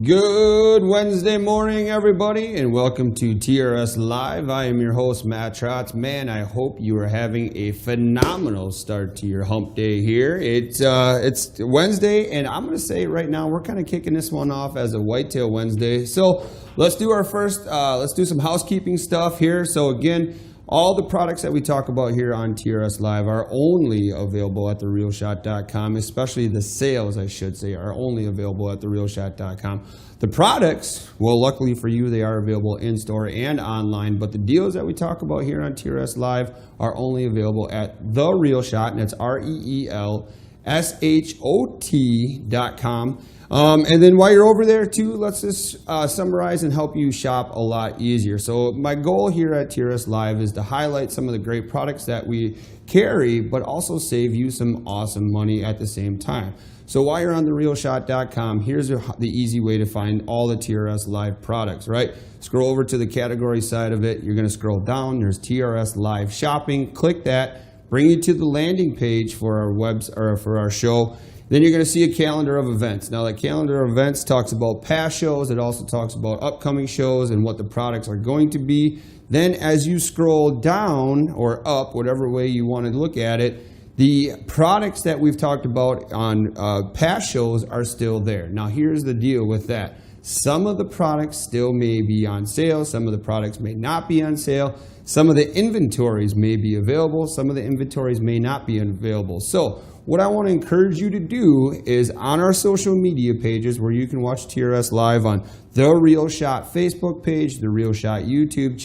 Good Wednesday morning, everybody, and welcome to TRS Live. I am your host, Matt Trotz. Man, I hope you are having a phenomenal start to your hump day here. It's Wednesday, and I'm going to say right now we're kind of kicking this one off as a Whitetail Wednesday. So let's do our first, let's do some housekeeping stuff here. So again, all the products that we talk about here on TRS Live are only available at therealshot.com, especially the sales, I should say, are only available at therealshot.com. The products, well, luckily for you, they are available in-store and online, but the deals that we talk about here on TRS Live are only available at The Real Shot, and it's REELSHOT.com. And then while you're over there too, let's just summarize and help you shop a lot easier. So my goal here at TRS Live is to highlight some of the great products that we carry, but also save you some awesome money at the same time. So while you're on therealshot.com, here's the easy way to find all the TRS Live products, right? Scroll over to the category side of it. You're going to scroll down. There's TRS Live Shopping. Click that. Bring you to the landing page for our for our show. Then you're going to see a calendar of events. Now, that calendar of events talks about past shows. It also talks about upcoming shows and what the products are going to be. Then as you scroll down or up, whatever way you want to look at it, the products that we've talked about on past shows are still there. Now, here's the deal with that. Some of the products still may be on sale. Some of the products may not be on sale. Some of the inventories may be available. Some of the inventories may not be available. So what I want to encourage you to do is on our social media pages where you can watch TRS Live on The Real Shot Facebook page, The Real Shot YouTube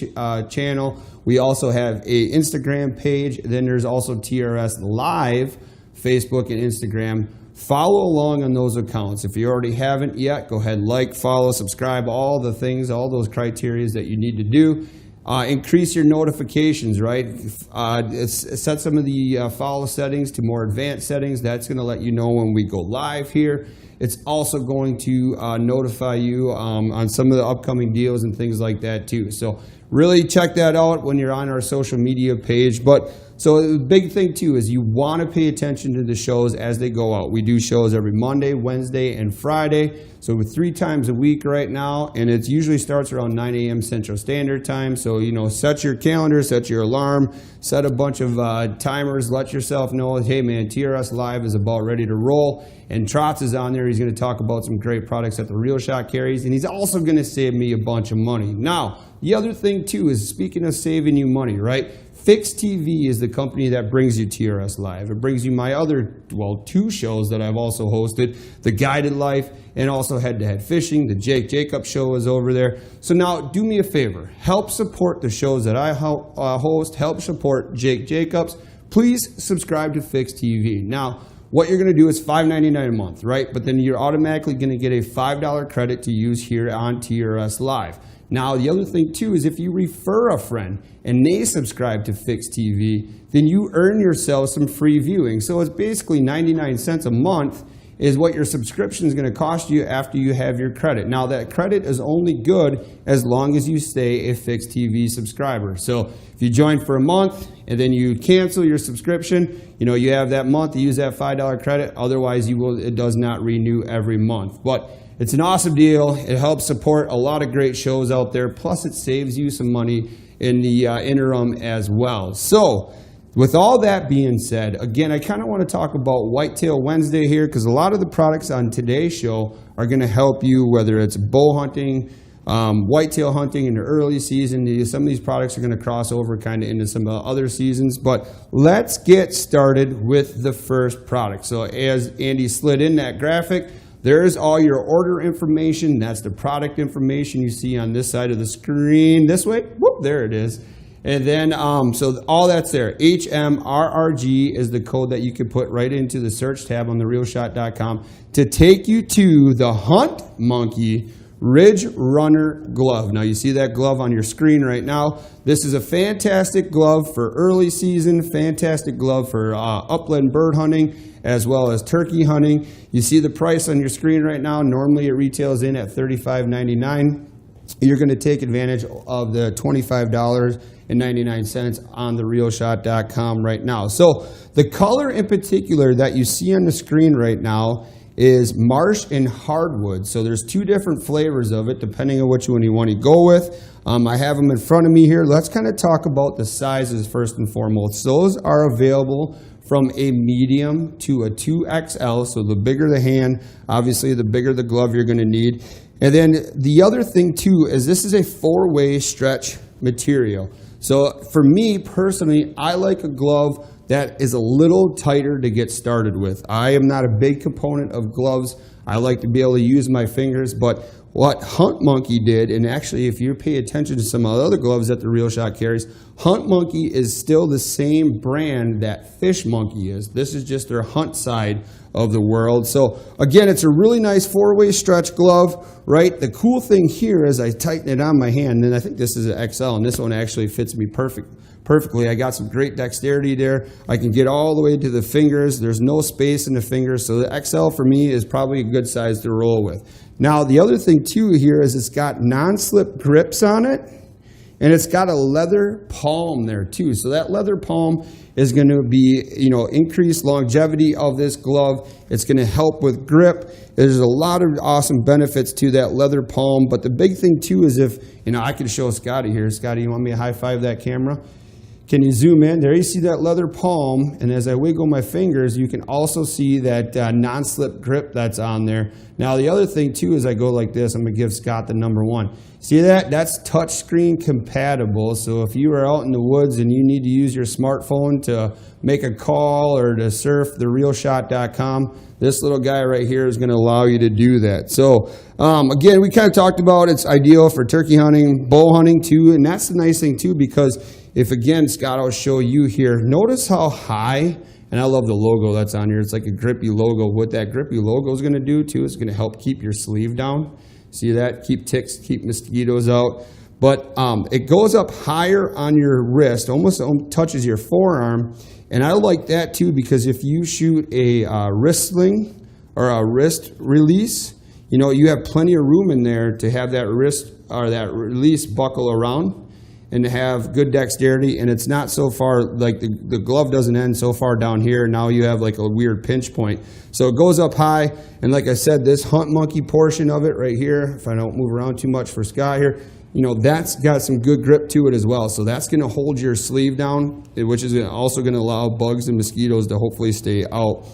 channel. We also have a Instagram page. Then there's also TRS Live Facebook and Instagram. Follow along on those accounts. If you already haven't yet, go ahead, like, follow, subscribe, all the things, all those criteria that you need to do. Increase your notifications, right? Set some of the follow settings to more advanced settings. That's going to let you know when we go live here. It's also going to notify you on some of the upcoming deals and things like that too. So really check that out when you're on our social media page. But so the big thing too is you want to pay attention to the shows as they go out. We do shows every Monday, Wednesday, and Friday. So we're 3 times a week right now, and it usually starts around 9 a.m. Central Standard Time. So, you know, set your calendar, set your alarm, set a bunch of timers, let yourself know, hey man, TRS Live is about ready to roll. And Trotz is on there. He's going to talk about some great products that The Real Shot carries, and he's also going to save me a bunch of money. Now, the other thing too is, speaking of saving you money, right? Fix TV is the company that brings you TRS Live. It brings you my other, 2 shows that I've also hosted, The Guided Life and also Head to Head Fishing. The Jake Jacobs show is over there. So now do me a favor. Help support the shows that I host. Help support Jake Jacobs. Please subscribe to Fix TV. Now, what you're going to do is $5.99 a month, right? But then you're automatically going to get a $5 credit to use here on TRS Live. Now, the other thing too is if you refer a friend and they subscribe to Fix TV, then you earn yourself some free viewing. So it's basically 99 cents a month is what your subscription is going to cost you after you have your credit. Now, that credit is only good as long as you stay a Fix TV subscriber. So if you join for a month and then you cancel your subscription, you know, you have that month to use that $5 credit. Otherwise, it does not renew every month. But it's an awesome deal. It helps support a lot of great shows out there. Plus, it saves you some money in the interim as well. So with all that being said, again, I kind of want to talk about Whitetail Wednesday here because a lot of the products on today's show are going to help you, whether it's bow hunting, whitetail hunting in the early season. Some of these products are going to cross over kind of into some other seasons. But let's get started with the first product. So as Andy slid in that graphic, there's all your order information. That's the product information you see on this side of the screen. This way, whoop, there it is. And then, so all that's there. HMRRG is the code that you can put right into the search tab on therealshot.com to take you to the Hunt Monkey Ridge Runner glove. Now you see that glove on your screen right now. This is a fantastic glove for early season, fantastic glove for upland bird hunting as well as turkey hunting. You see the price on your screen right now. Normally it retails in at $35.99. You're going to take advantage of the $25.99 on therealshot.com right now. So the color in particular that you see on the screen right now is marsh and hardwood. So there's 2 different flavors of it depending on which one you want to go with. I have them in front of me here. Let's kind of talk about the sizes first and foremost. Those are available from a medium to a 2XL. So the bigger the hand, obviously the bigger the glove you're going to need. And then the other thing too is this is a 4-way stretch material. So for me personally, I like a glove that is a little tighter to get started with. I am not a big component of gloves. I like to be able to use my fingers, but what Hunt Monkey did, and actually if you pay attention to some of the other gloves that the Real Shot carries, Hunt Monkey is still the same brand that Fish Monkey is. This is just their hunt side of the world. So again, it's a really nice 4-way stretch glove, right? The cool thing here is I tighten it on my hand, and I think this is an XL, and this one actually fits me perfectly. I got some great dexterity there. I can get all the way to the fingers. There's no space in the fingers, so the XL for me is probably a good size to roll with. Now, the other thing too here is it's got non-slip grips on it, and it's got a leather palm there too. So that leather palm is going to be, increased longevity of this glove. It's going to help with grip. There's a lot of awesome benefits to that leather palm, but the big thing too is if, I can show Scotty here. Scotty, you want me to high five that camera? Can you zoom in? There you see that leather palm, and as I wiggle my fingers, you can also see that non-slip grip that's on there. Now, the other thing, too, is I go like this. I'm going to give Scott the number 1. See that? That's touchscreen compatible, so if you are out in the woods and you need to use your smartphone to make a call or to surf therealshot.com, this little guy right here is going to allow you to do that. So, again, we kind of talked about it's ideal for turkey hunting, bow hunting, too, and that's the nice thing, too, because if, again, Scott, I'll show you here, notice how high, and I love the logo that's on here. It's like a grippy logo. What that grippy logo is going to do, too, is going to help keep your sleeve down. See that? Keep ticks, keep mosquitoes out. But it goes up higher on your wrist, almost touches your forearm. And I like that, too, because if you shoot a wrist sling or a wrist release, you have plenty of room in there to have that wrist or that release buckle around and to have good dexterity, and it's not so far, like the glove doesn't end so far down here. Now you have like a weird pinch point. So it goes up high, and like I said, this Hunt Monkey portion of it right here, if I don't move around too much for Scott here, that's got some good grip to it as well. So that's going to hold your sleeve down, which is also going to allow bugs and mosquitoes to hopefully stay out.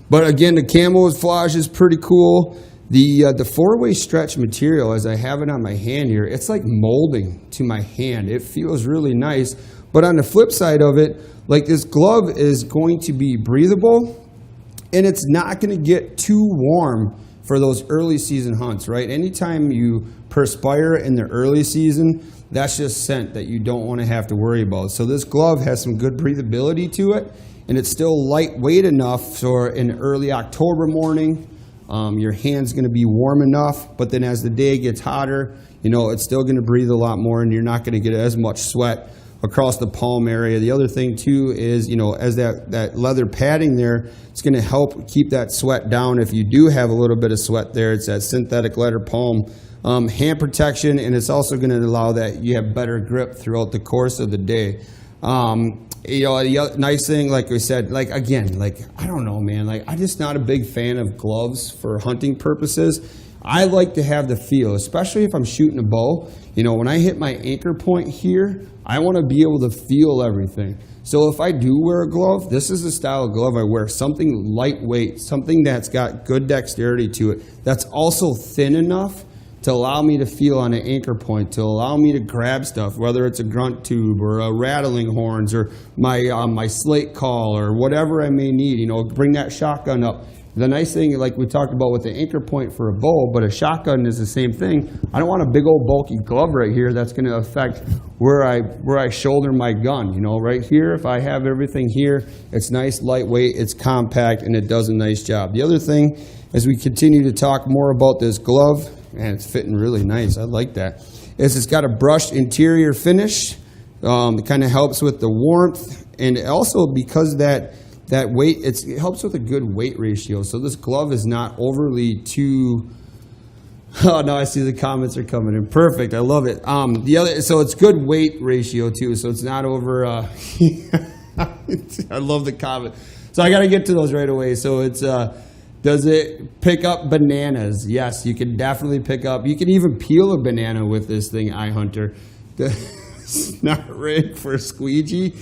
But again, the camouflage is pretty cool. The 4-way stretch material, as I have it on my hand here, it's like molding to my hand. It feels really nice. But on the flip side of it, like this glove is going to be breathable, and it's not going to get too warm for those early season hunts, right? Anytime you perspire in the early season, that's just scent that you don't want to have to worry about. So this glove has some good breathability to it, and it's still lightweight enough for an early October morning. Your hand's going to be warm enough, but then as the day gets hotter, it's still going to breathe a lot more, and you're not going to get as much sweat across the palm area. The other thing too is, as that leather padding there, it's going to help keep that sweat down. If you do have a little bit of sweat there, it's that synthetic leather palm hand protection, and it's also going to allow that you have better grip throughout the course of the day. The nice thing, like we said, I don't know, man. I'm just not a big fan of gloves for hunting purposes. I like to have the feel, especially if I'm shooting a bow. When I hit my anchor point here, I want to be able to feel everything. So if I do wear a glove, this is the style of glove I wear. Something lightweight, something that's got good dexterity to it, that's also thin enough to allow me to feel on an anchor point, to allow me to grab stuff, whether it's a grunt tube or a rattling horns or my slate call or whatever I may need, bring that shotgun up. The nice thing, like we talked about with the anchor point for a bow, but a shotgun is the same thing. I don't want a big old bulky glove right here that's going to affect where I shoulder my gun. Right here, if I have everything here, it's nice, lightweight, it's compact, and it does a nice job. The other thing, as we continue to talk more about this glove, and it's fitting really nice, I like that, is it's got a brushed interior finish. It kind of helps with the warmth, and also because that weight, it helps with a good weight ratio. So this glove is not overly too, oh no, I see the comments are coming in. Perfect, I love it. So it's good weight ratio too, so it's not over, I love the comment. So I got to get to those right away. So it's, Does it pick up bananas? Yes, you can definitely pick up. You can even peel a banana with this thing, iHunter. The snot rig for squeegee.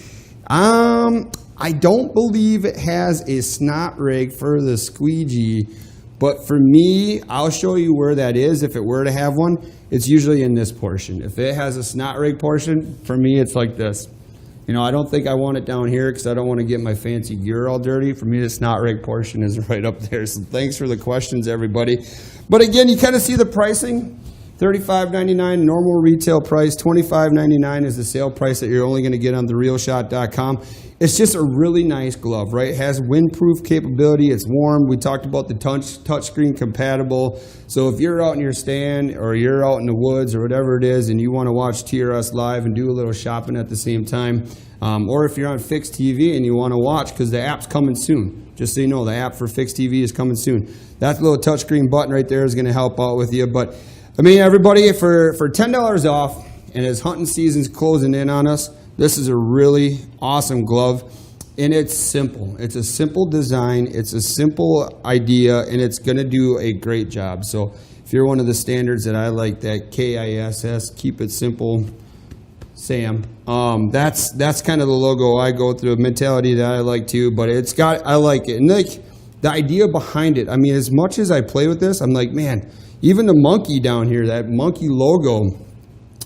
I don't believe it has a snot rig for the squeegee, but for me, I'll show you where that is. If it were to have one, it's usually in this portion. If it has a snot rig portion, for me, it's like this. You know, I don't think I want it down here because I don't want to get my fancy gear all dirty. For me, the snot rig portion is right up there. So thanks for the questions, everybody. But again, you kind of see the pricing. $35.99 normal retail price. $25.99 is the sale price that you're only going to get on therealshot.com. It's just a really nice glove, right? It has windproof capability. It's warm. We talked about the touchscreen compatible. So if you're out in your stand or you're out in the woods or whatever it is and you want to watch TRS Live and do a little shopping at the same time, or if you're on fixed TV and you want to watch, because the app's coming soon. Just so you know, the app for fixed TV is coming soon. That little touchscreen button right there is going to help out with you. But I mean, everybody, for $10 off, and as hunting season's closing in on us, this is a really awesome glove, and it's simple. It's a simple design, it's a simple idea, and it's going to do a great job. So if you're one of the standards that I like, that KISS, keep it simple, Sam, that's kind of the logo I go through, a mentality that I like too, but I like it. And like the idea behind it, I mean, as much as I play with this, I'm like, man, even the monkey down here, that monkey logo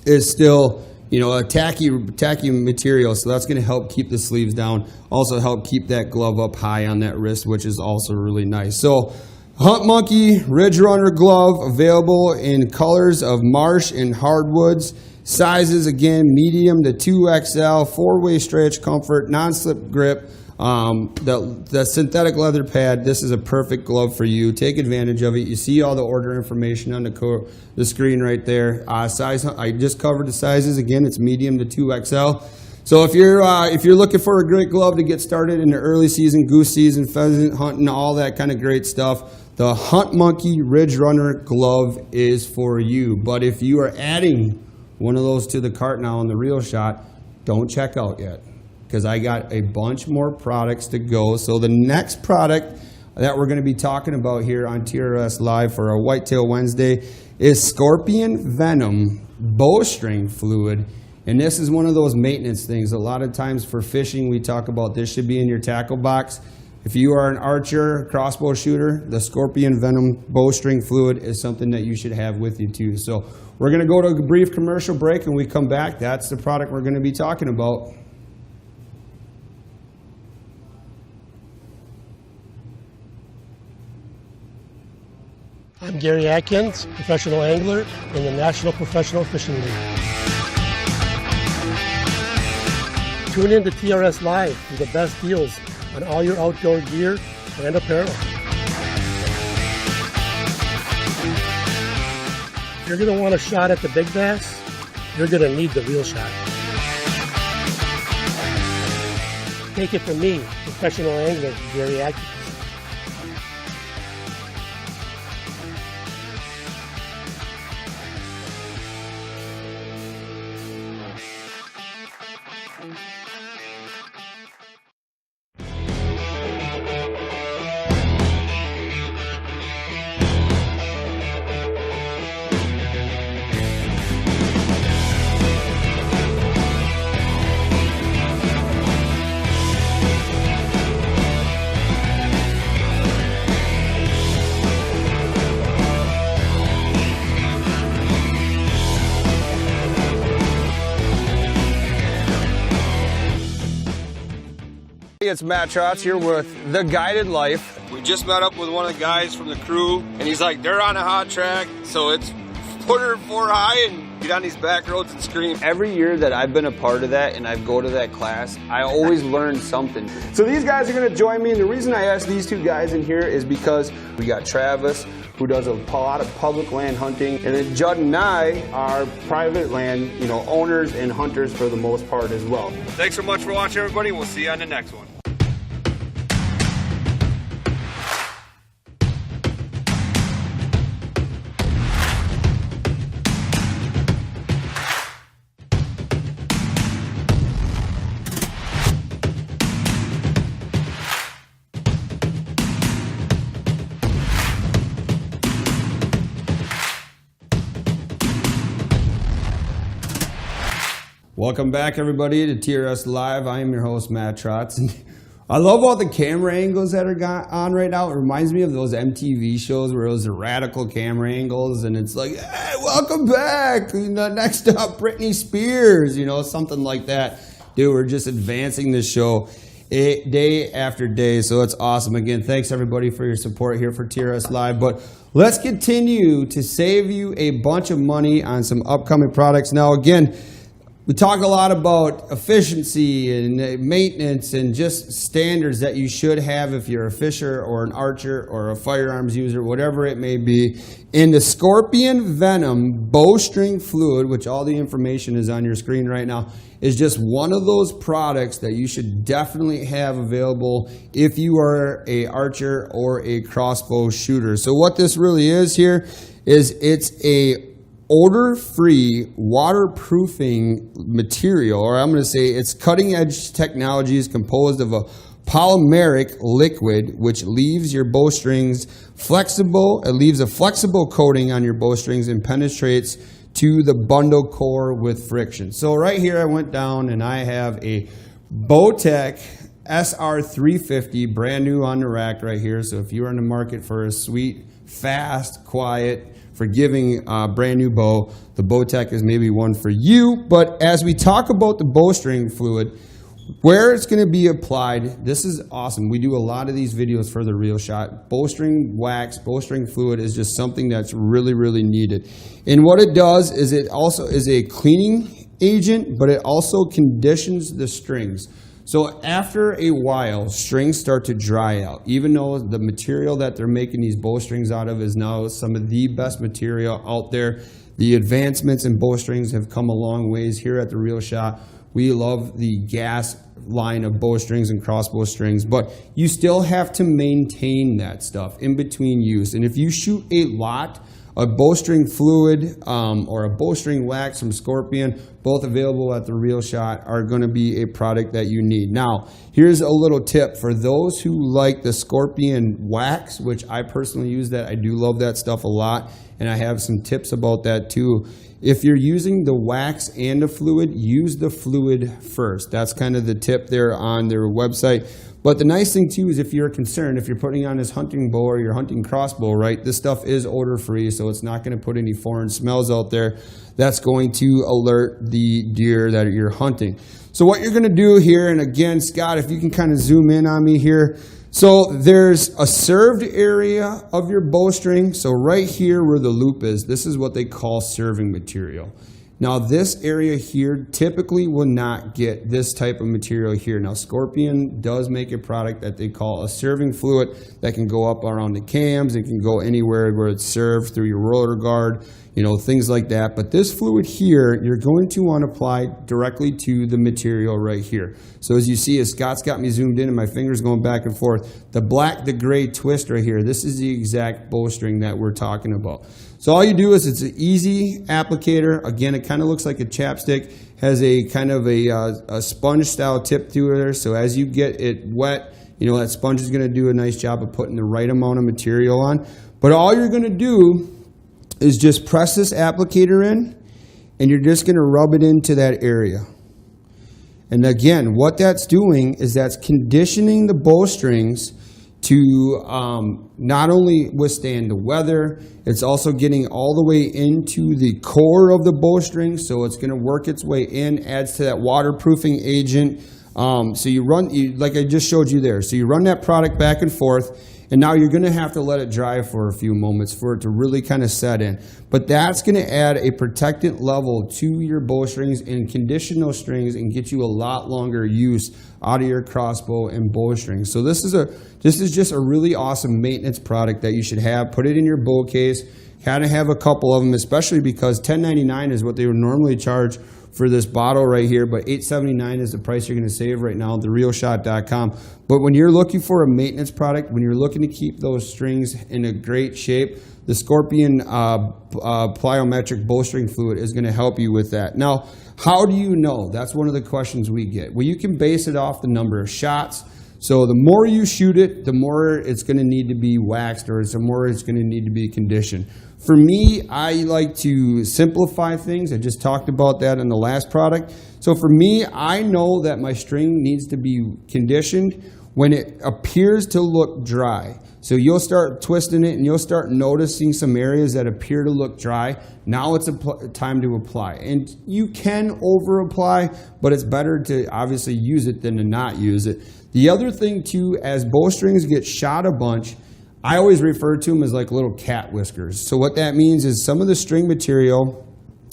is still, you know, a tacky material, so that's going to help keep the sleeves down. Also help keep that glove up high on that wrist, which is also really nice. So, Hunt Monkey Ridge Runner glove, available in colors of marsh and hardwoods. Sizes, again, medium to 2XL, 4-way stretch comfort, non-slip grip. The synthetic leather pad, this is a perfect glove for you. Take advantage of it. You see all the order information on the screen right there. Size, I just covered the sizes. Again, it's medium to 2XL. So if you're looking for a great glove to get started in the early season, goose season, pheasant hunting, all that kind of great stuff, the Hunt Monkey Ridge Runner glove is for you. But if you are adding one of those to the cart now on the Real Shot, don't check out yet, because I got a bunch more products to go. So the next product that we're going to be talking about here on TRS Live for our Whitetail Wednesday is Scorpion Venom Bowstring Fluid. And this is one of those maintenance things. A lot of times for fishing, we talk about this should be in your tackle box. If you are an archer, crossbow shooter, the Scorpion Venom Bowstring Fluid is something that you should have with you too. So we're going to go to a brief commercial break, and we come back. That's the product we're going to be talking about. I'm Gary Atkins, professional angler in the National Professional Fishing League. Tune in to TRS Live for the best deals on all your outdoor gear and apparel. If you're going to want a shot at the big bass, you're going to need the Real Shot. Take it from me, professional angler Gary Atkins. It's Matt Trotz here with The Guided Life. We just met up with one of the guys from the crew, and he's like, they're on a hot track, so it's put her 4 high and get on these back roads and scream. Every year that I've been a part of that and I go to that class, I always learn something. So these guys are going to join me, and the reason I asked these two guys in here is because we got Travis, who does a lot of public land hunting, and then Judd and I are private land, owners and hunters for the most part as well. Thanks so much for watching, everybody. We'll see you on the next one. Welcome back, everybody, to TRS Live. I am your host, Matt Trotz. I love all the camera angles that are on right now. It reminds me of those MTV shows where it was the radical camera angles, and it's like, hey, welcome back. Next up, Britney Spears, something like that. Dude, we're just advancing this show day after day, so it's awesome. Again, thanks, everybody, for your support here for TRS Live. But let's continue to save you a bunch of money on some upcoming products. Now, again, we talk a lot about efficiency and maintenance and just standards that you should have if you're a fisher or an archer or a firearms user, whatever it may be. In the Scorpion Venom Bowstring Fluid, which all the information is on your screen right now, is just one of those products that you should definitely have available if you are a archer or a crossbow shooter. So what this really is here is it's a odor-free waterproofing material, or I'm going to say it's cutting-edge technology, is composed of a polymeric liquid which leaves your bowstrings flexible. It leaves a flexible coating on your bowstrings and penetrates to the bundle core with friction. So right here I went down and I have a Bowtech SR350 brand new on the rack right here. So if you're in the market for a sweet, fast, quiet, forgiving brand new bow, the Bowtech is maybe one for you. But as we talk about the bowstring fluid, where it's going to be applied, this is awesome. We do a lot of these videos for the Real Shot. Bowstring wax, bowstring fluid is just something that's really, really needed. And what it does is it also is a cleaning agent, but it also conditions the strings. So after a while, strings start to dry out. Even though the material that they're making these bowstrings out of is now some of the best material out there, the advancements in bowstrings have come a long ways here at the Real Shot. We love the gas line of bowstrings and crossbow strings, but you still have to maintain that stuff in between use. And if you shoot a lot, a bowstring fluid or a bowstring wax from Scorpion, both available at the Real Shot, are going to be a product that you need. Now, here's a little tip for those who like the Scorpion wax, which I personally use that. I do love that stuff a lot, and I have some tips about that too. If you're using the wax and the fluid, use the fluid first. That's kind of the tip there on their website. But the nice thing too is if you're concerned, if you're putting on this hunting bow or your hunting crossbow, right, this stuff is odor free, so it's not going to put any foreign smells out there that's going to alert the deer that you're hunting. So what you're going to do here, and again, Scott, if you can kind of zoom in on me here. So there's a served area of your bowstring. So right here where the loop is, this is what they call serving material. Now this area here typically will not get this type of material here. Now Scorpion does make a product that they call a serving fluid that can go up around the cams. It can go anywhere where it's served through your roller guard, things like that. But this fluid here, you're going to want to apply directly to the material right here. So as you see, as Scott's got me zoomed in and my fingers going back and forth, the black, the gray twist right here, this is the exact bowstring that we're talking about. So all you do is it's an easy applicator. Again, it kind of looks like a chapstick, has a kind of a sponge style tip to it. So as you get it wet, that sponge is going to do a nice job of putting the right amount of material on. But all you're going to do is just press this applicator in, and you're just going to rub it into that area. And again, what that's doing is that's conditioning the bowstrings to not only withstand the weather, it's also getting all the way into the core of the bowstring, so it's going to work its way in, adds to that waterproofing agent. So you run, like I just showed you there, so you run that product back and forth, and now you're going to have to let it dry for a few moments for it to really kind of set in. But that's going to add a protectant level to your bowstrings and condition those strings and get you a lot longer use out of your crossbow and bowstrings. So this is just a really awesome maintenance product that you should have. Put it in your bow case. Kind of have a couple of them, especially because $10.99 is what they would normally charge for this bottle right here, but $8.79 is the price you're going to save right now at therealshot.com. But when you're looking for a maintenance product, when you're looking to keep those strings in a great shape, the Scorpion plyometric bowstring fluid is going to help you with that. Now, how do you know? That's one of the questions we get. Well, you can base it off the number of shots. So the more you shoot it, the more it's going to need to be waxed, or the more it's going to need to be conditioned. For me, I like to simplify things. I just talked about that in the last product. So for me, I know that my string needs to be conditioned when it appears to look dry. So you'll start twisting it and you'll start noticing some areas that appear to look dry. Now it's time to apply. And you can over apply, but it's better to obviously use it than to not use it. The other thing too, as bowstrings get shot a bunch, I always refer to them as like little cat whiskers. So what that means is some of the string material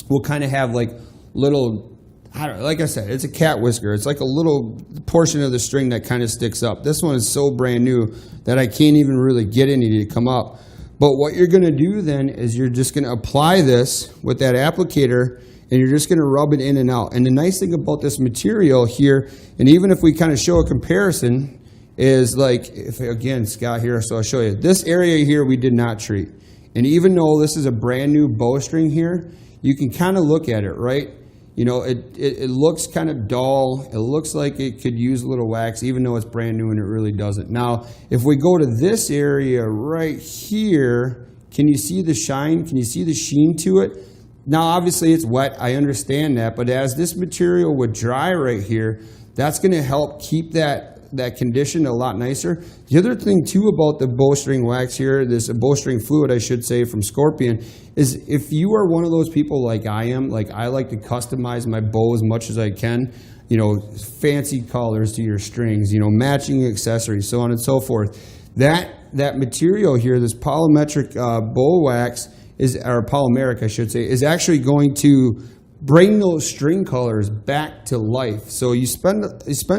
will kind of have like little, I don't know, like I said, it's a cat whisker. It's like a little portion of the string that kind of sticks up. This one is so brand new that I can't even really get any to come up. But what you're going to do then is you're just going to apply this with that applicator, and you're just going to rub it in and out. And the nice thing about this material here, and even if we kind of show a comparison, is like, if again, Scott here, so I'll show you. This area here we did not treat. And even though this is a brand new bowstring here, you can kind of look at it, right? You know, it looks kind of dull. It looks like it could use a little wax, even though it's brand new and it really doesn't. Now, if we go to this area right here, can you see the shine? Can you see the sheen to it? Now, obviously it's wet. I understand that. But as this material would dry right here, that's going to help keep that condition a lot nicer. The other thing too about the bowstring wax here, this bowstring fluid I should say from Scorpion, is if you are one of those people like I am, like I like to customize my bow as much as I can, you know, fancy colors to your strings, you know, matching accessories, so on and so forth. That material here, this polymetric bow wax, or polymeric I should say, is actually going to bring those string colors back to life. So you spend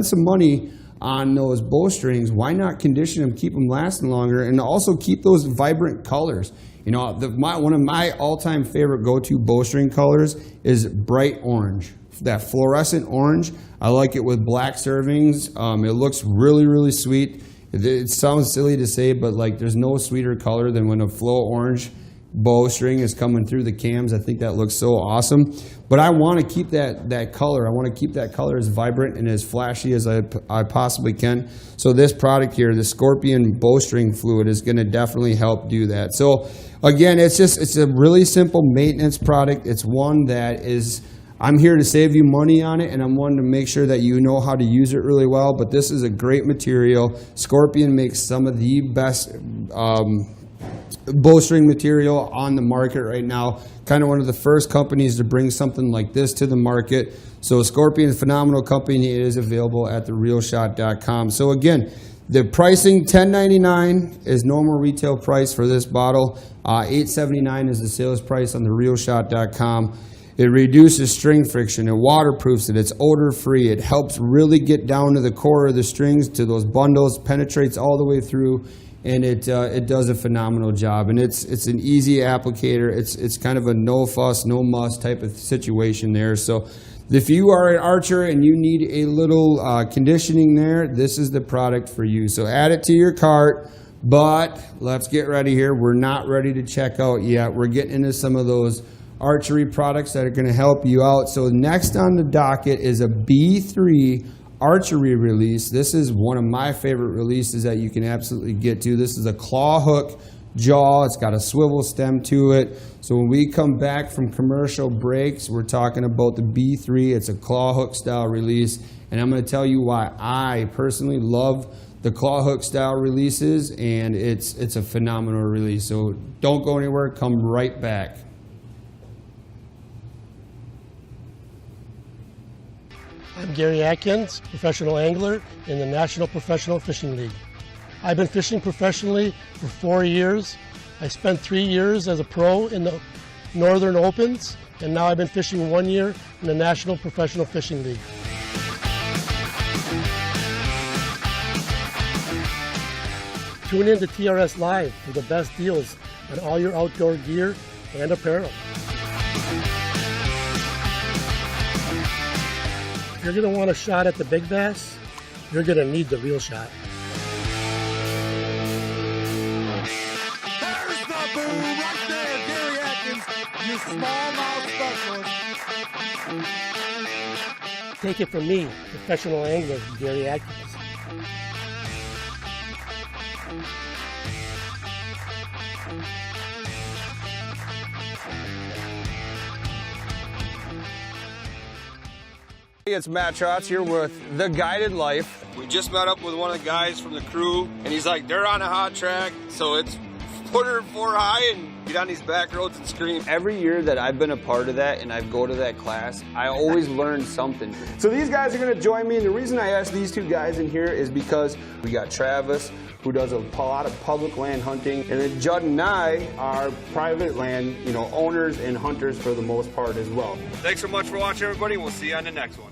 some money on those bowstrings, why not condition them, keep them lasting longer, and also keep those vibrant colors. You know, one of my all-time favorite go-to bowstring colors is bright orange. That fluorescent orange, I like it with black servings. It looks really, really sweet. It sounds silly to say, but like there's no sweeter color than when a flow orange bowstring is coming through the cams. I think that looks so awesome. But I want to keep that color. I want to keep that color as vibrant and as flashy as I possibly can. So this product here, the Scorpion Bowstring Fluid, is going to definitely help do that. So again, it's a really simple maintenance product. It's one that is, I'm here to save you money on it, and I'm wanting to make sure that you know how to use it really well. But this is a great material. Scorpion makes some of the best bowstring material on the market right now. Kind of one of the first companies to bring something like this to the market. So Scorpion is a phenomenal company. It is available at therealshot.com. So again, the pricing, $10.99 is normal retail price for this bottle. $8.79 is the sales price on therealshot.com. It reduces string friction, it waterproofs it, it's odor free, it helps really get down to the core of the strings, to those bundles, penetrates all the way through, and it does a phenomenal job. And it's an easy applicator. It's kind of a no fuss, no muss type of situation there. So if you are an archer and you need a little conditioning there, this is the product for you. So add it to your cart. But let's get ready here. We're not ready to check out yet. We're getting into some of those archery products that are going to help you out. So next on the docket is a B3 Archery Release. This is one of my favorite releases that you can absolutely get to. This is a claw hook jaw. It's got a swivel stem to it. So when we come back from commercial breaks, we're talking about the B3. It's a claw hook style release, and I'm going to tell you why I personally love the claw hook style releases, and it's a phenomenal release. So don't go anywhere. Come right back. I'm Gary Atkins, professional angler in the National Professional Fishing League. I've been fishing professionally for 4 years. I spent 3 years as a pro in the Northern Opens, and now I've been fishing 1 year in the National Professional Fishing League. Tune in to TRS Live for the best deals on all your outdoor gear and apparel. If you're going to want a shot at the big bass, you're going to need the Real Shot. There's the boom right there, Gary Atkins, your smallmouth specialist. Take it from me, professional angler Gary Atkins. It's Matt Trotz here with The Guided Life. We just met up with one of the guys from the crew, and he's like, they're on a hot track, so it's put her 4 high and get on these back roads and scream. Every year that I've been a part of that and I go to that class, I always learn something. So these guys are gonna join me, and the reason I asked these 2 guys in here is because we got Travis, who does a lot of public land hunting, and then Judd and I are private land, owners and hunters for the most part as well. Thanks so much for watching, everybody. We'll see you on the next one.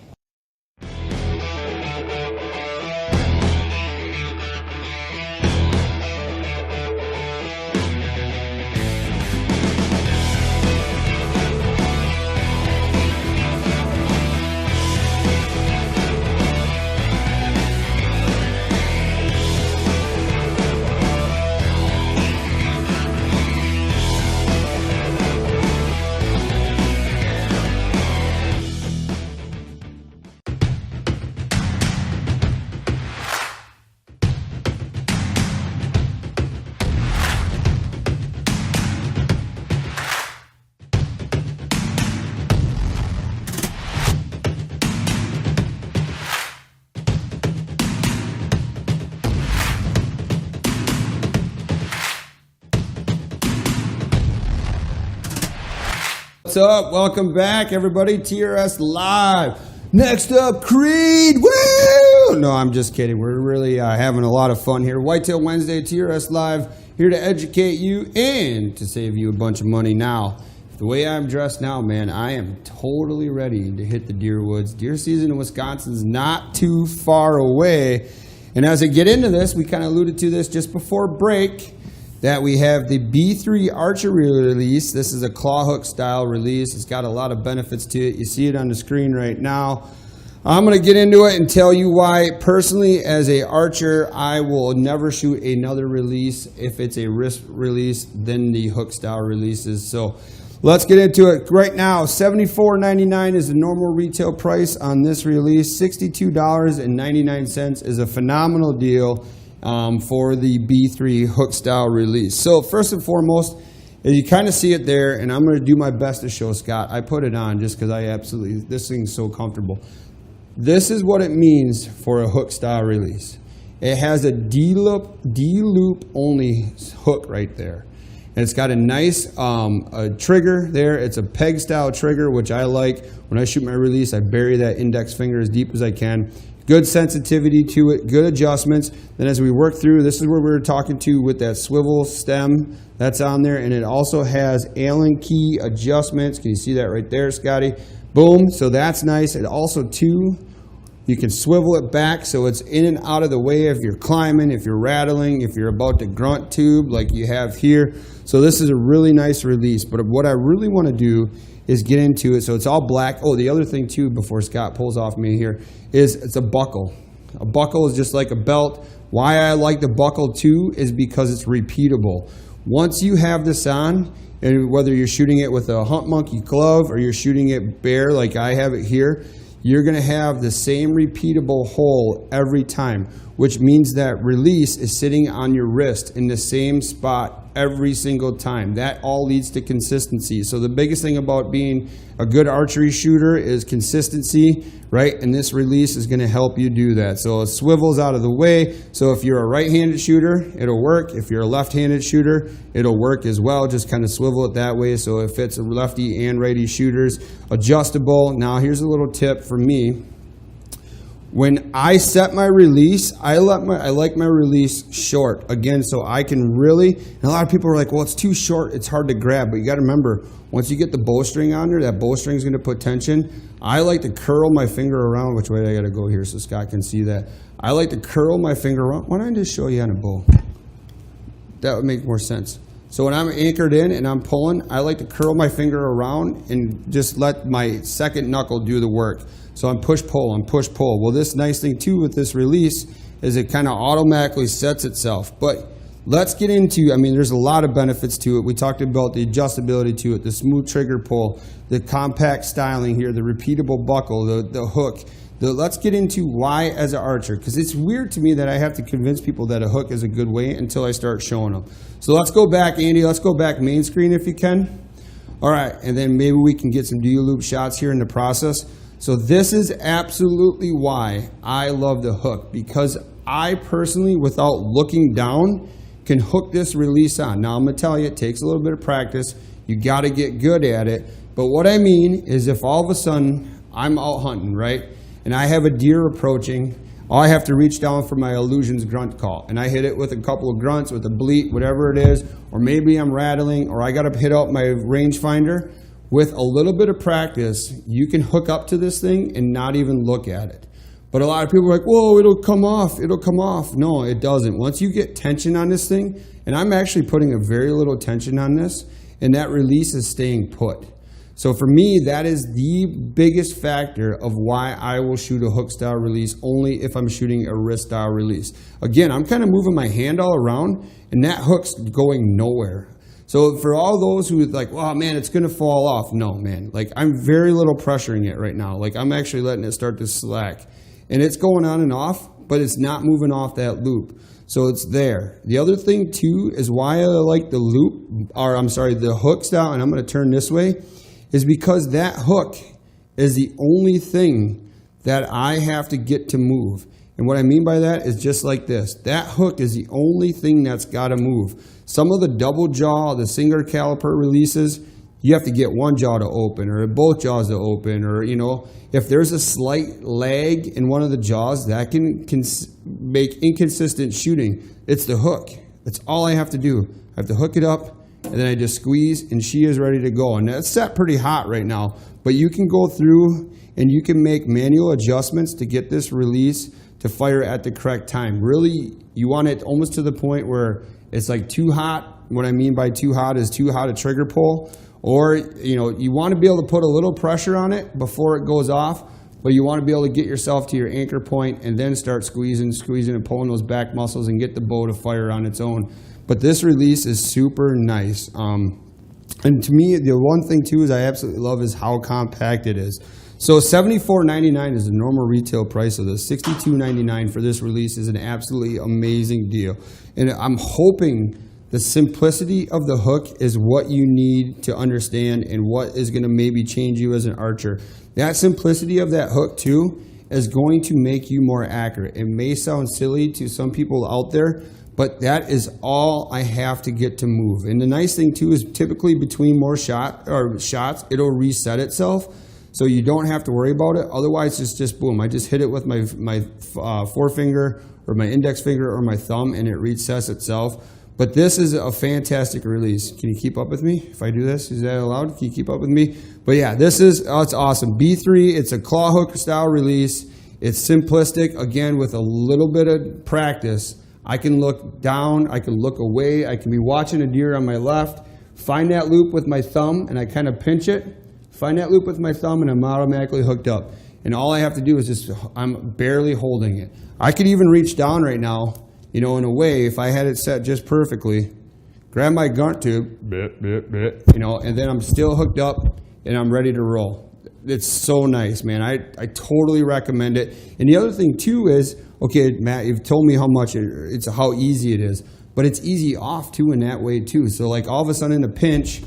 What's up? Welcome back, everybody. TRS Live. Next up, Creed. Woo! No, I'm just kidding. We're really having a lot of fun here. Whitetail Wednesday, TRS Live, here to educate you and to save you a bunch of money. Now, the way I'm dressed now, man, I am totally ready to hit the deer woods. Deer season in Wisconsin's not too far away. And as I get into this, we kind of alluded to this just before break, that we have the B3 Archery Release. This is a claw hook style release. It's got a lot of benefits to it. You see it on the screen right now. I'm going to get into it and tell you why. Personally, as a archer, I will never shoot another release if it's a wrist release than the hook style releases. So let's get into it. Right now, $74.99 is the normal retail price on this release. $62.99 is a phenomenal deal for the B3 hook style release. So first and foremost, you kind of see it there, and I'm going to do my best to show Scott. I put it on just because this thing's so comfortable. This is what it means for a hook style release. It has a D-loop only hook right there. And it's got a nice trigger there. It's a peg style trigger, which I like. When I shoot my release, I bury that index finger as deep as I can. Good sensitivity to it, good adjustments. Then as we work through, this is where we were talking to with that swivel stem that's on there. And it also has Allen key adjustments. Can you see that right there, Scotty? Boom, so that's nice. It also, too, you can swivel it back so it's in and out of the way if you're climbing, if you're rattling, if you're about to grunt tube like you have here. So this is a really nice release. But what I really want to do is get into it. So it's all black. Oh, the other thing too, before Scott pulls off me here, is it's a buckle. A buckle is just like a belt. Why I like the buckle too is because it's repeatable. Once you have this on, and whether you're shooting it with a Hunt Monkey glove or you're shooting it bare like I have it here, you're going to have the same repeatable hole every time, which means that release is sitting on your wrist in the same spot every single time. That all leads to consistency. So the biggest thing about being a good archery shooter is consistency, right? And this release is going to help you do that. So it swivels out of the way. So if you're a right-handed shooter, it'll work. If you're a left-handed shooter, it'll work as well. Just kind of swivel it that way so it fits lefty and righty shooters. Adjustable. Now here's a little tip for me. When I set my release, I like my release short. Again, so I can really, and a lot of people are like, well, it's too short, it's hard to grab. But you got to remember, once you get the bowstring on there, that bowstring is going to put tension. I like to curl my finger around. Which way I got to go here so Scott can see that? I like to curl my finger around. Why don't I just show you on a bow? That would make more sense. So when I'm anchored in and I'm pulling, I like to curl my finger around and just let my second knuckle do the work. So I'm push-pull, I'm push-pull. Well, this nice thing too with this release is it kind of automatically sets itself. But let's get into, there's a lot of benefits to it. We talked about the adjustability to it, the smooth trigger pull, the compact styling here, the repeatable buckle, the hook. Let's get into why as an archer, because it's weird to me that I have to convince people that a hook is a good way until I start showing them. So let's go back, Andy. Let's go back main screen if you can. All right, and then maybe we can get some D-loop shots here in the process. So this is absolutely why I love the hook, because I personally, without looking down, can hook this release on. Now I'm gonna tell you, it takes a little bit of practice. You gotta get good at it. But what I mean is if all of a sudden I'm out hunting, right? And I have a deer approaching, all I have to reach down for my Illusions grunt call. And I hit it with a couple of grunts, with a bleat, whatever it is, or maybe I'm rattling, or I gotta hit out my rangefinder. With a little bit of practice, you can hook up to this thing and not even look at it. But a lot of people are like, whoa, it'll come off, it'll come off. No, it doesn't. Once you get tension on this thing, and I'm actually putting a very little tension on this, and that release is staying put. So for me, that is the biggest factor of why I will shoot a hook style release only if I'm shooting a wrist style release. Again, I'm kind of moving my hand all around, and that hook's going nowhere. So for all those who are like, oh man, it's gonna fall off. No, man, like I'm very little pressuring it right now. Like I'm actually letting it start to slack. And it's going on and off, but it's not moving off that loop. So it's there. The other thing too is why I like the loop, or I'm sorry, the hook style, and I'm gonna turn this way, is because that hook is the only thing that I have to get to move. And what I mean by that is just like this. That hook is the only thing that's gotta move. Some of the double jaw, the single caliper releases, you have to get one jaw to open, or both jaws to open, or if there's a slight lag in one of the jaws, that can make inconsistent shooting. It's the hook. That's all I have to do. I have to hook it up, and then I just squeeze, and she is ready to go. And that's set pretty hot right now, but you can go through and you can make manual adjustments to get this release to fire at the correct time. Really, you want it almost to the point where it's like too hot. What I mean by too hot is too hot a trigger pull, or you want to be able to put a little pressure on it before it goes off, but you want to be able to get yourself to your anchor point and then start squeezing and pulling those back muscles and get the bow to fire on its own. But this release is super nice. And to me, the one thing too is I absolutely love is how compact it is. So $74.99 is the normal retail price of this. $62.99 for this release is an absolutely amazing deal. And I'm hoping the simplicity of the hook is what you need to understand and what is going to maybe change you as an archer. That simplicity of that hook too is going to make you more accurate. It may sound silly to some people out there, but that is all I have to get to move. And the nice thing too is typically between more shots, it'll reset itself. So you don't have to worry about it. Otherwise, it's just boom. I just hit it with my forefinger or my index finger or my thumb, and it resets itself. But this is a fantastic release. Can you keep up with me if I do this? Is that allowed? Can you keep up with me? But yeah, it's awesome. B3, it's a claw hook style release. It's simplistic. Again, with a little bit of practice, I can look down, I can look away, I can be watching a deer on my left, find that loop with my thumb, and I kind of pinch it. Find that loop with my thumb, and I'm automatically hooked up. And all I have to do is I'm barely holding it. I could even reach down right now, in a way, if I had it set just perfectly, grab my grunt tube, and then I'm still hooked up, and I'm ready to roll. It's so nice, man. I totally recommend it. And the other thing, too, is, okay, Matt, you've told me how easy it is, but it's easy off, too, in that way, too. So, like, all of a sudden in a pinch,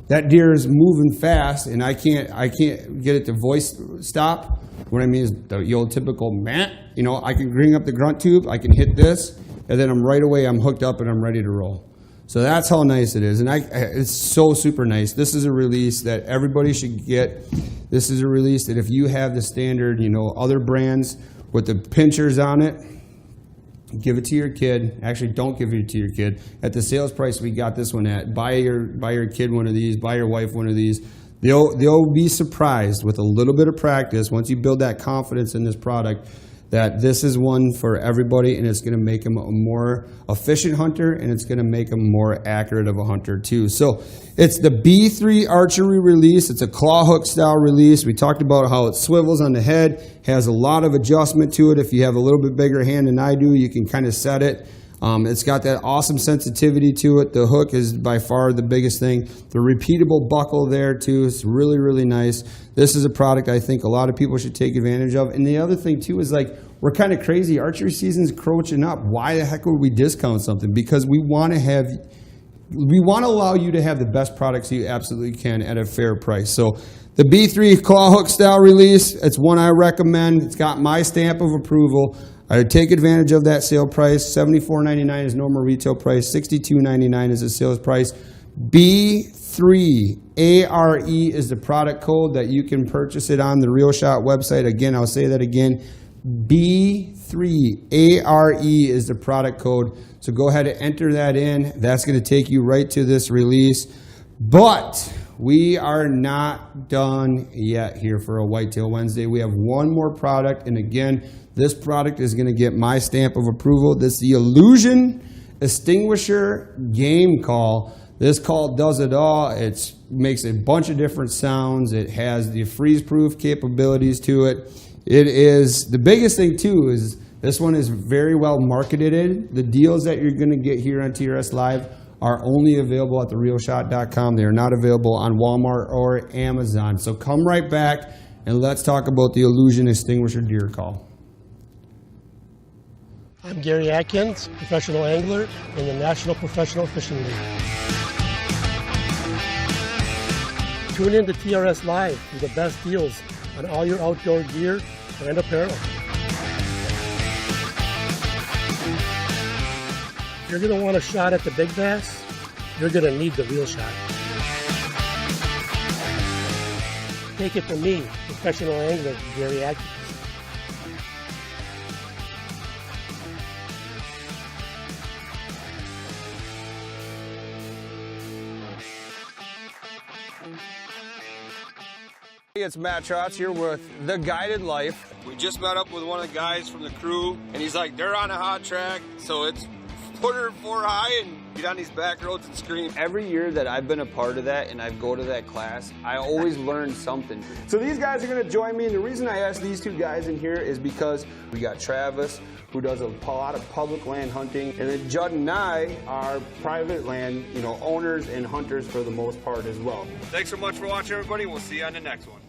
that deer is moving fast, and I can't get it to voice stop. What I mean is the old typical Matt. I can bring up the grunt tube, I can hit this, and then I'm hooked up and I'm ready to roll. So that's how nice it is, and it's so super nice. This is a release that everybody should get. This is a release that if you have the standard, other brands with the pinchers on it, give it to your kid. Actually, don't give it to your kid. At the sales price we got this one at, buy your kid one of these, buy your wife one of these. They'll be surprised with a little bit of practice, once you build that confidence in this product, that this is one for everybody, and it's going to make them a more efficient hunter, and it's going to make them more accurate of a hunter too. So it's the B3 Archery Release. It's a claw hook style release. We talked about how it swivels on the head, has a lot of adjustment to it. If you have a little bit bigger hand than I do, you can kind of set it. It's got that awesome sensitivity to it. The hook is by far the biggest thing. The repeatable buckle there too is really, really nice. This is a product I think a lot of people should take advantage of. And the other thing too is, like, we're kind of crazy. Archery season's crouching up. Why the heck would we discount something? Because we want to have we want to allow you to have the best products you absolutely can at a fair price. So the B3 claw hook style release, it's one I recommend. It's got my stamp of approval. I would take advantage of that sale price. $74.99 is normal retail price. $62.99 is the sales price. B3 ARE is the product code that you can purchase it on the Real Shot website. Again, I'll say that again. B3 ARE is the product code. So go ahead and enter that in. That's going to take you right to this release. But we are not done yet here for a Whitetail Wednesday. We have one more product. And again, this product is going to get my stamp of approval. This is the Illusion Extinguisher Game Call. This call does it all. It makes a bunch of different sounds. It has the freeze-proof capabilities to it. It is, the biggest thing too is this one is very well marketed. The deals that you're going to get here on TRS Live are only available at therealshot.com. They are not available on Walmart or Amazon. So come right back and let's talk about the Illusion Extinguisher Deer Call. I'm Gary Atkins, professional angler in the National Professional Fishing League. Tune in to TRS Live for the best deals on all your outdoor gear and apparel. If you're going to want a shot at the big bass, you're going to need the Real Shot. Take it from me, professional angler Gary Atkins. Hey, it's Matt Trotz here with The Guided Life. We just met up with one of the guys from the crew, and he's like, they're on a hot track, so it's put her 4 high and get on these back roads and scream. Every year that I've been a part of that and I go to that class, I always learn something. So these guys are gonna join me, and the reason I asked these 2 guys in here is because we got Travis, who does a lot of public land hunting, and then Judd and I are private land, owners and hunters for the most part as well. Thanks so much for watching, everybody. We'll see you on the next one.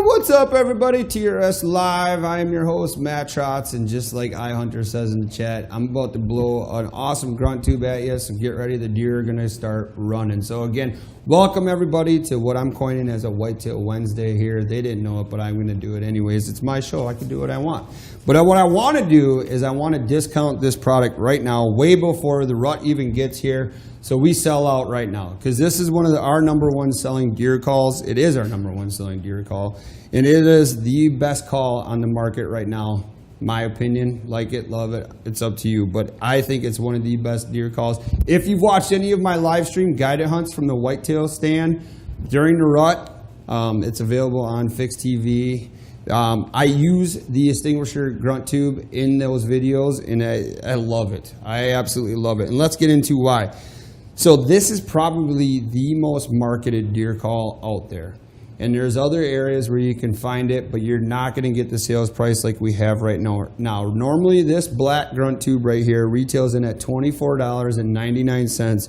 What's up, everybody? TRS Live. I am your host, Matt Trotz, and just like iHunter says in the chat, I'm about to blow an awesome grunt tube at you, so get ready. The deer are going to start running. So again, welcome everybody to what I'm coining as a Whitetail Wednesday here. They didn't know it, but I'm going to do it anyways. It's my show. I can do what I want. But what I want to do is I want to discount this product right now, way before the rut even gets here. So we sell out right now, because this is one of our #1 selling gear calls. It is our #1 selling gear call, and it is the best call on the market right now. My opinion, like it, love it, it's up to you. But I think it's one of the best deer calls. If you've watched any of my live stream guided hunts from the whitetail stand during the rut, it's available on Fixed TV. I use the extinguisher grunt tube in those videos, and I love it. I absolutely love it. And let's get into why. So this is probably the most marketed deer call out there. And there's other areas where you can find it, but you're not going to get the sales price like we have right now. Now, normally this black grunt tube right here retails in at $24.99.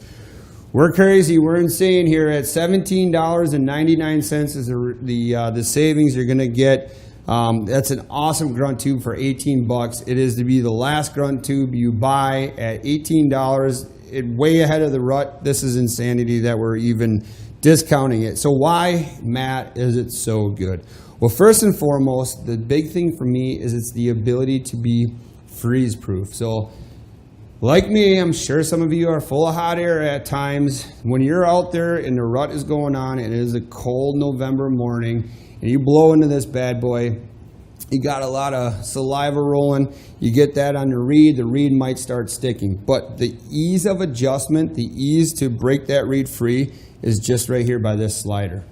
We're crazy. We're insane here at $17.99 is the savings you're going to get. That's an awesome grunt tube for 18 bucks. It is to be the last grunt tube you buy at $18. Way ahead of the rut. This is insanity that we're even discounting it. So why, Matt, is it so good? Well, first and foremost, the big thing for me is it's the ability to be freeze proof. So Like me, I'm sure some of you are full of hot air at times. When you're out there and the rut is going on and it is a cold November morning and you blow into this bad boy, you got a lot of saliva rolling, you get that on the reed might start sticking. But the ease of adjustment, the ease to break that reed free is just right here by this slider.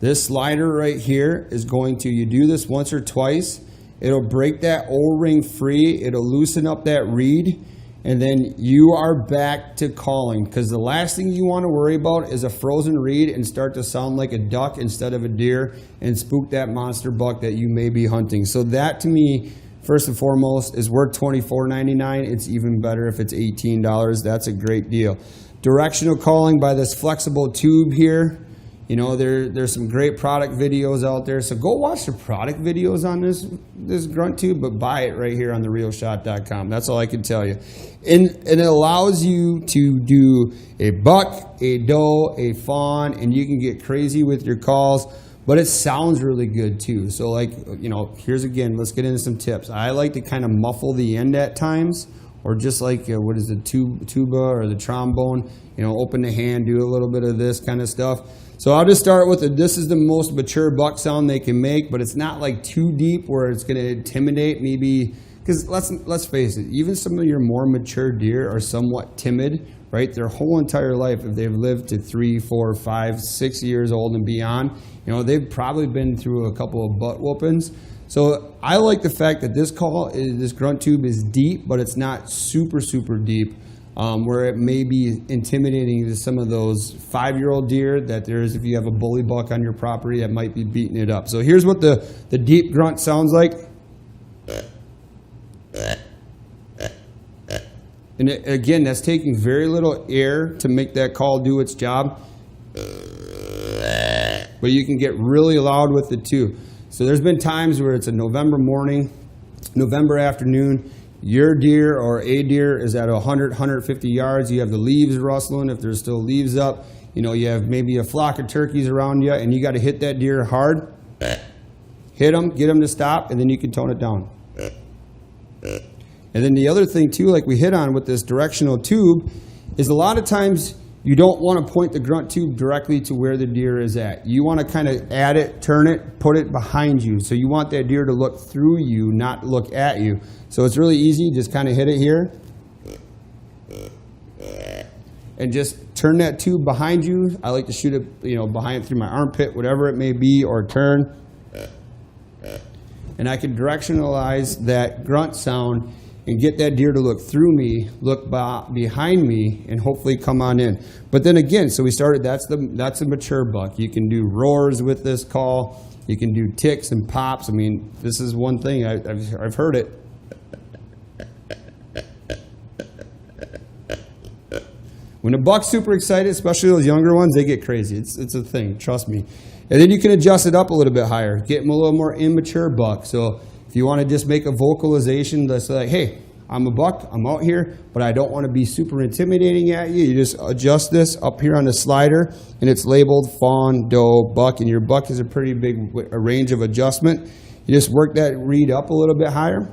This slider right here is going to, you do this once or twice, it'll break that O-ring free, it'll loosen up that reed, and then you are back to calling. Because the last thing you want to worry about is a frozen reed and start to sound like a duck instead of a deer and spook that monster buck that you may be hunting. So that to me, first and foremost, is worth $24.99. It's even better if it's $18. That's a great deal. Directional calling by this flexible tube here. You know, there's some great product videos out there. So go watch the product videos on this grunt tube, but buy it right here on therealshot.com. That's all I can tell you. And it allows you to do a buck, a doe, a fawn, and you can get crazy with your calls, but it sounds really good too. So like, you know, here's again, let's get into some tips. I like to kind of muffle the end at times, or just like, what is the tuba or the trombone, you know, open the hand, do a little bit of this kind of stuff. So I'll just start with this is the most mature buck sound they can make, but it's not like too deep where it's going to intimidate maybe, because let's face it, even some of your more mature deer are somewhat timid, right? Their whole entire life, if they've lived to 3, 4, 5, 6 years old and beyond, you know, they've probably been through a couple of butt whoopings. So I like the fact that this grunt tube is deep, but it's not super, super deep. Where it may be intimidating to some of those 5-year-old deer that there is if you have a bully buck on your property that might be beating it up. So here's what the deep grunt sounds like. And again, that's taking very little air to make that call do its job. But you can get really loud with it too. So there's been times where it's a November morning, November afternoon, your deer or a deer is at 100, 150 yards. You have the leaves rustling if there's still leaves up. You know, you have maybe a flock of turkeys around you, and you got to hit that deer hard. Hit them, get them to stop, and then you can tone it down. And then the other thing too, like we hit on with this directional tube, is a lot of times you don't want to point the grunt tube directly to where the deer is at. You want to kind of add it, turn it, put it behind you. So you want that deer to look through you, not look at you. So it's really easy, just kind of hit it here. And just turn that tube behind you. I like to shoot it, you know, behind through my armpit, whatever it may be, or turn. And I can directionalize that grunt sound and get that deer to look through me, look behind me, and hopefully come on in. But then again, so we started, that's a mature buck. You can do roars with this call. You can do ticks and pops. I mean, this is one thing, I've heard it. When a buck's super excited, especially those younger ones, they get crazy. It's a thing, trust me. And then you can adjust it up a little bit higher, get them a little more immature buck. So if you want to just make a vocalization that's like, hey, I'm a buck, I'm out here, but I don't want to be super intimidating at you. You just adjust this up here on the slider, and it's labeled fawn, doe, buck, and your buck is a pretty big range of adjustment. You just work that reed up a little bit higher,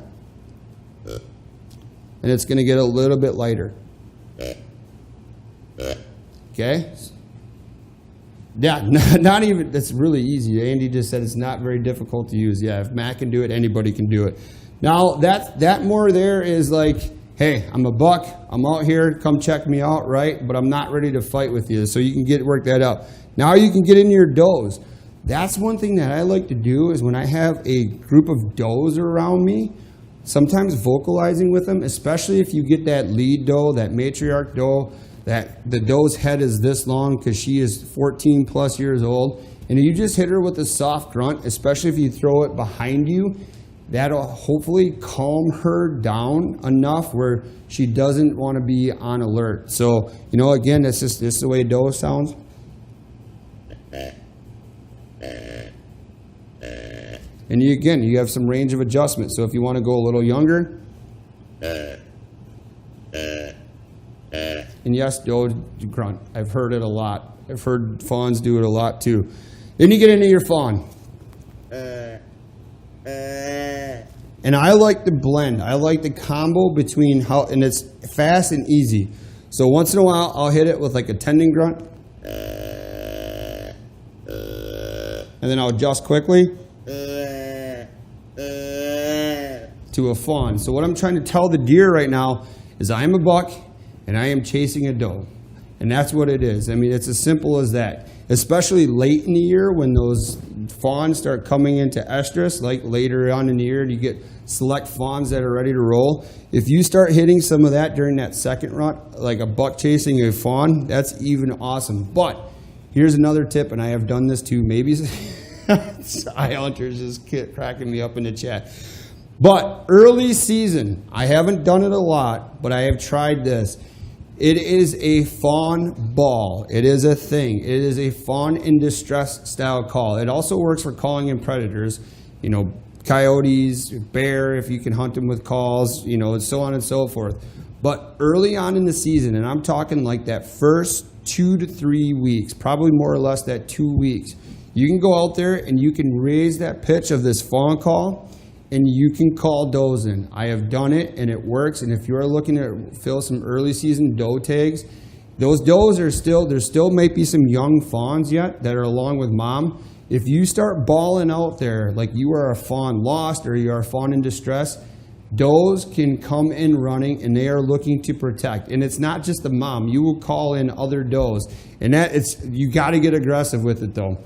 and it's going to get a little bit lighter. Okay? Yeah, not even, that's really easy. Andy just said it's not very difficult to use. Yeah, if Matt can do it, anybody can do it. Now, that more there is like, hey, I'm a buck, I'm out here, come check me out, right? But I'm not ready to fight with you. So you can work that up. Now you can get into your does. That's one thing that I like to do is when I have a group of does around me, sometimes vocalizing with them, especially if you get that lead doe, that matriarch doe, that the doe's head is this long because she is 14 plus years old, and you just hit her with a soft grunt, especially if you throw it behind you, that'll hopefully calm her down enough where she doesn't want to be on alert. So, you know, again, this is the way doe sounds. And you have some range of adjustment. So if you want to go a little younger, and yes, doe grunt. I've heard it a lot. I've heard fawns do it a lot too. Then you get into your fawn. And I like the blend. I like the combo between and it's fast and easy. So once in a while, I'll hit it with like a tendon grunt. And then I'll adjust quickly to a fawn. So what I'm trying to tell the deer right now is I am a buck and I am chasing a doe. And that's what it is. I mean, it's as simple as that. Especially late in the year when those fawns start coming into estrus, like later on in the year, you get select fawns that are ready to roll. If you start hitting some of that during that second rut, like a buck chasing a fawn, that's even awesome. But here's another tip, and I have done this too. Maybe eye hunters just cracking me up in the chat. But early season, I haven't done it a lot, but I have tried this. It is a fawn ball. It is a thing. It is a fawn in distress style call. It also works for calling in predators, you know, coyotes, bear, if you can hunt them with calls, you know, and so on and so forth. But early on in the season, and I'm talking like that first 2 to 3 weeks, probably more or less that 2 weeks, you can go out there and you can raise that pitch of this fawn call and you can call does in. I have done it and it works. And if you're looking to fill some early season doe tags, those does are still, there still might be some young fawns yet that are along with mom. If you start balling out there like you are a fawn lost or you are a fawn in distress, does can come in running and they are looking to protect. And it's not just the mom. You will call in other does. And that it's, you got to get aggressive with it though.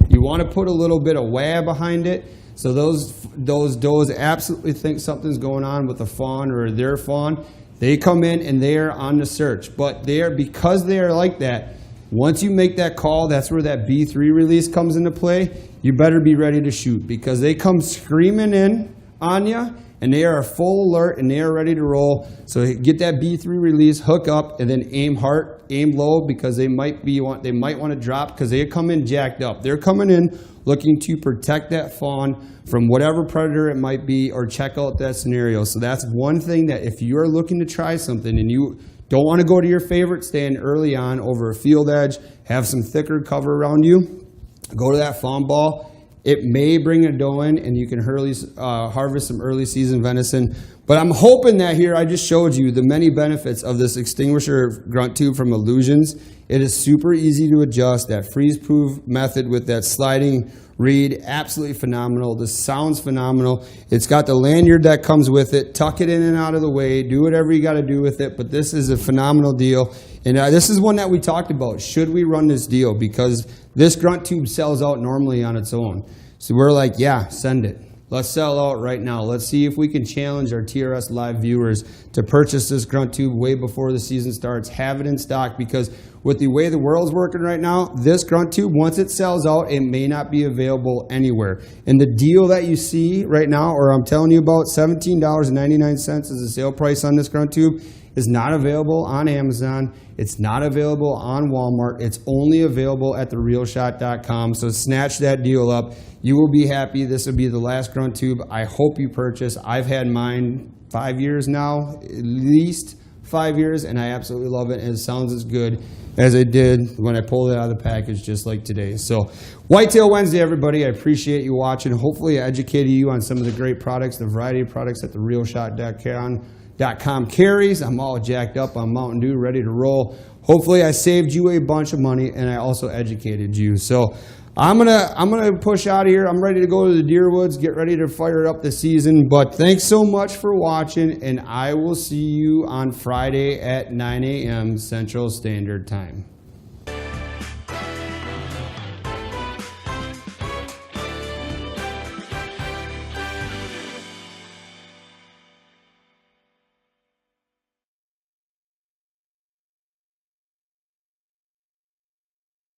You want to put a little bit of wah behind it, so those does absolutely think something's going on with a fawn or their fawn. They come in and they are on the search, but they are, because they are like that, once you make that call, that's where that B3 release comes into play. You better be ready to shoot because they come screaming in on you and they are full alert and they are ready to roll. So get that B3 release, hook up, and then aim hard, aim low because they might want to drop because they come in jacked up. They're coming in looking to protect that fawn from whatever predator it might be or check out that scenario. So that's one thing that if you are looking to try something and you don't want to go to your favorite stand early on over a field edge, have some thicker cover around you, go to that fawn ball. It may bring a doe in and you can harvest some early season venison. But I'm hoping that here I just showed you the many benefits of this extinguisher grunt tube from Illusions. It is super easy to adjust. That freeze-proof method with that sliding reed, absolutely phenomenal. The sound's phenomenal. It's got the lanyard that comes with it. Tuck it in and out of the way. Do whatever you got to do with it. But this is a phenomenal deal. And this is one that we talked about. Should we run this deal? Because this grunt tube sells out normally on its own. So we're like, yeah, send it. Let's sell out right now. Let's see if we can challenge our TRS Live viewers to purchase this grunt tube way before the season starts. Have it in stock because with the way the world's working right now, this grunt tube, once it sells out, it may not be available anywhere. And the deal that you see right now, or I'm telling you about, $17.99 is the sale price on this grunt tube, is not available on Amazon. It's not available on Walmart. It's only available at therealshot.com. So snatch that deal up. You will be happy. This will be the last grunt tube I hope you purchase. I've had mine 5 years now, at least 5 years, and I absolutely love it. And it sounds as good as it did when I pulled it out of the package just like today. So Whitetail Wednesday, everybody. I appreciate you watching. Hopefully I educated you on some of the great products, the variety of products that therealshot.com carries. I'm all jacked up on Mountain Dew, ready to roll. Hopefully I saved you a bunch of money and I also educated you. So I'm gonna push out of here. I'm ready to go to the deer woods, get ready to fire up the season. But thanks so much for watching, and I will see you on Friday at 9 a.m. Central Standard Time.